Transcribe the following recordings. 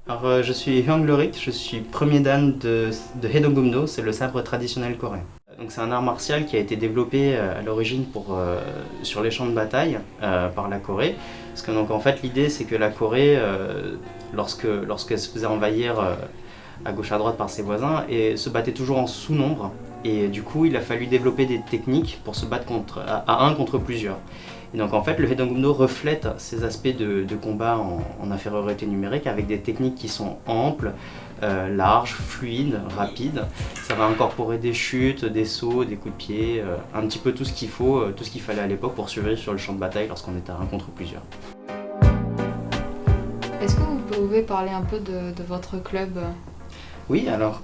Alors, je suis Hyung Lorik, je suis premier dan de Haedongumdo, c'est le sabre traditionnel coréen. Donc c'est un art martial qui a été développé à l'origine sur les champs de bataille par la Corée. Parce que donc en fait l'idée c'est que la Corée, lorsqu'elle se faisait envahir à gauche à droite par ses voisins, et se battait toujours en sous-nombre. Et du coup il a fallu développer des techniques pour se battre à un contre plusieurs. Et donc en fait le Haedongumdo reflète ces aspects de combat en infériorité numérique avec des techniques qui sont amples, larges, fluides, rapides. Ça va incorporer des chutes, des sauts, des coups de pied, un petit peu tout ce qu'il faut, tout ce qu'il fallait à l'époque pour survivre sur le champ de bataille lorsqu'on était à un contre plusieurs. Est-ce que vous pouvez parler un peu de votre club ? Oui, alors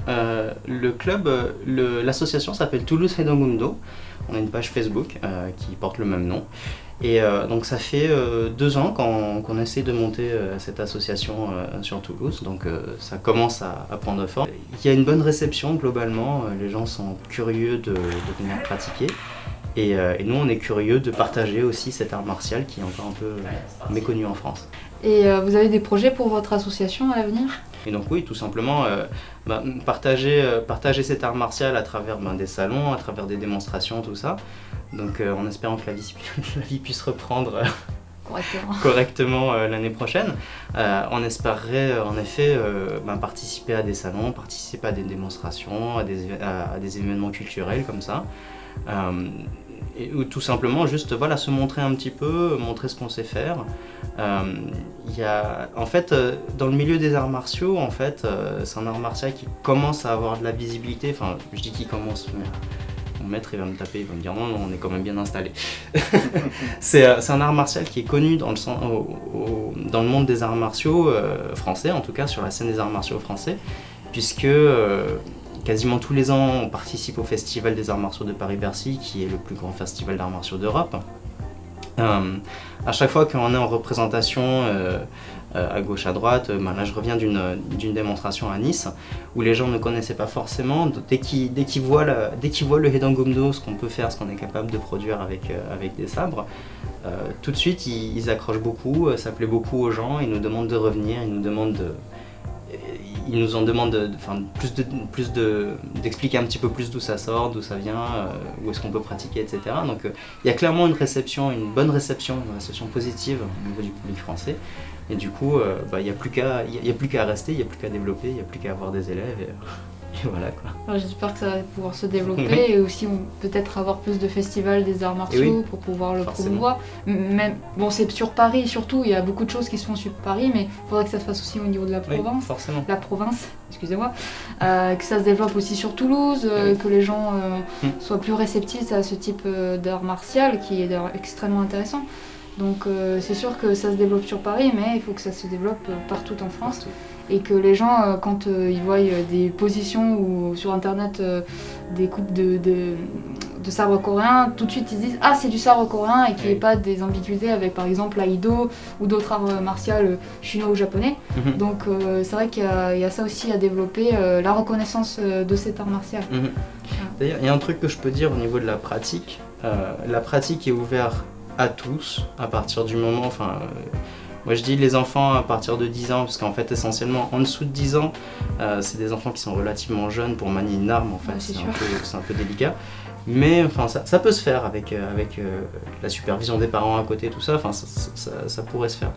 le club, l'association s'appelle Toulouse Haedongumdo. On a une page Facebook qui porte le même nom. Et donc ça fait 2 ans qu'on essaie de monter cette association sur Toulouse, donc ça commence à prendre forme. Il y a une bonne réception globalement, les gens sont curieux de venir pratiquer. Et nous on est curieux de partager aussi cet art martial qui est encore un peu méconnu en France. Et vous avez des projets pour votre association à l'avenir ? Et donc oui, tout simplement partager cet art martial à travers des salons, à travers des démonstrations, tout ça. Donc en espérant que la vie puisse reprendre correctement l'année prochaine. On espérerait en effet participer à des salons, participer à des démonstrations, à des événements culturels comme ça. Ou tout simplement juste se montrer un petit peu, montrer ce qu'on sait faire. En fait, dans le milieu des arts martiaux, c'est un art martial qui commence à avoir de la visibilité. Enfin, je dis qu'il commence, mais mon maître il va me taper, il va me dire non, on est quand même bien installé. C'est un art martial qui est connu dans le monde des arts martiaux français, en tout cas sur la scène des arts martiaux français, puisque quasiment tous les ans, on participe au Festival des Arts Martiaux de Paris-Bercy, qui est le plus grand festival d'arts martiaux d'Europe. À chaque fois qu'on est en représentation à gauche, à droite, là je reviens d'une démonstration à Nice, où les gens ne connaissaient pas forcément. Dès qu'ils voient le Haedongumdo, ce qu'on peut faire, ce qu'on est capable de produire avec des sabres, tout de suite ils accrochent beaucoup, ça plaît beaucoup aux gens, ils nous demandent de revenir, ils nous en demandent d'expliquer un petit peu plus d'où ça sort, d'où ça vient, où est-ce qu'on peut pratiquer, etc. Donc il y a clairement une bonne réception, une réception positive au niveau du public français. Et du coup, il n'y a plus qu'à rester, il n'y a plus qu'à développer, il n'y a plus qu'à avoir des élèves. Et voilà quoi. Alors, j'espère que ça va pouvoir se développer et aussi peut-être avoir plus de festivals des arts martiaux pour pouvoir le promouvoir. Même, c'est sur Paris surtout, il y a beaucoup de choses qui se font sur Paris, mais il faudrait que ça se fasse aussi au niveau de la province. Oui, forcément. La province, excusez-moi. Que ça se développe aussi sur Toulouse, que les gens soient plus réceptifs à ce type d'art martial qui est d'ailleurs extrêmement intéressant. Donc c'est sûr que ça se développe sur Paris, mais il faut que ça se développe partout en France. Partout. Et que les gens, quand ils voient des positions ou sur internet des coupes de sabre coréen, tout de suite ils se disent « Ah, c'est du sabre coréen » et qu'il n'y ait pas des ambiguïtés avec par exemple l'aïdo ou d'autres arts martiaux chinois ou japonais. Donc c'est vrai qu'il y a ça aussi à développer, la reconnaissance de cet art martial. D'ailleurs, il y a un truc que je peux dire au niveau de la pratique. La pratique est ouverte à tous, à partir du moment... Moi je dis les enfants à partir de 10 ans, parce qu'en fait essentiellement en dessous de 10 ans, c'est des enfants qui sont relativement jeunes pour manier une arme, en fait, c'est un peu délicat. Mais ça peut se faire avec la supervision des parents à côté, tout ça, ça pourrait se faire,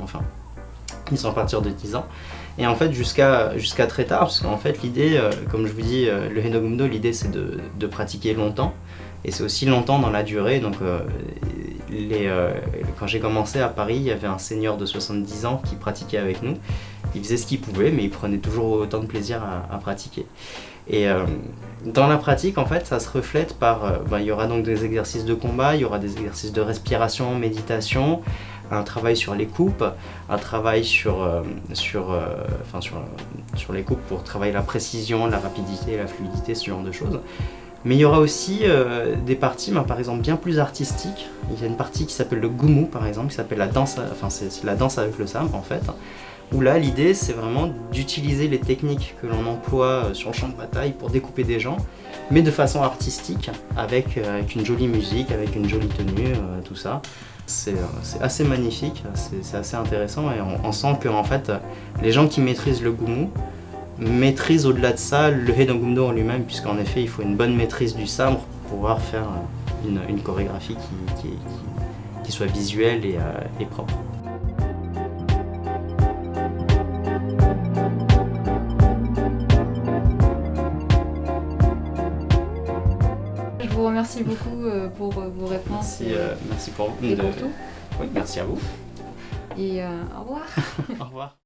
Ils sont à partir de 10 ans. Et en fait jusqu'à très tard, parce qu'en fait l'idée, comme je vous dis, le Haedongumdo, l'idée c'est de pratiquer longtemps. Et c'est aussi longtemps dans la durée, donc quand j'ai commencé à Paris, il y avait un senior de 70 ans qui pratiquait avec nous. Il faisait ce qu'il pouvait, mais il prenait toujours autant de plaisir à pratiquer. Et dans la pratique, en fait, ça se reflète par... il y aura donc des exercices de combat, il y aura des exercices de respiration, méditation, un travail sur les coupes, un travail sur les coupes pour travailler la précision, la rapidité, la fluidité, ce genre de choses. Mais il y aura aussi des parties, par exemple, bien plus artistiques. Il y a une partie qui s'appelle le gumu, par exemple, qui s'appelle la danse, c'est la danse avec le sabre, en fait, où là l'idée c'est vraiment d'utiliser les techniques que l'on emploie sur le champ de bataille pour découper des gens, mais de façon artistique, avec une jolie musique, avec une jolie tenue, tout ça. C'est assez magnifique, c'est assez intéressant et on sent que en fait, les gens qui maîtrisent le Gumu maîtrisent au-delà de ça le Hedongumdo en lui-même, puisqu'en effet il faut une bonne maîtrise du sabre pour pouvoir faire une chorégraphie qui soit visuelle et propre. Je vous remercie beaucoup pour vos réponses. Merci pour et pour tout. Oui, merci à vous. Et au revoir. Au revoir.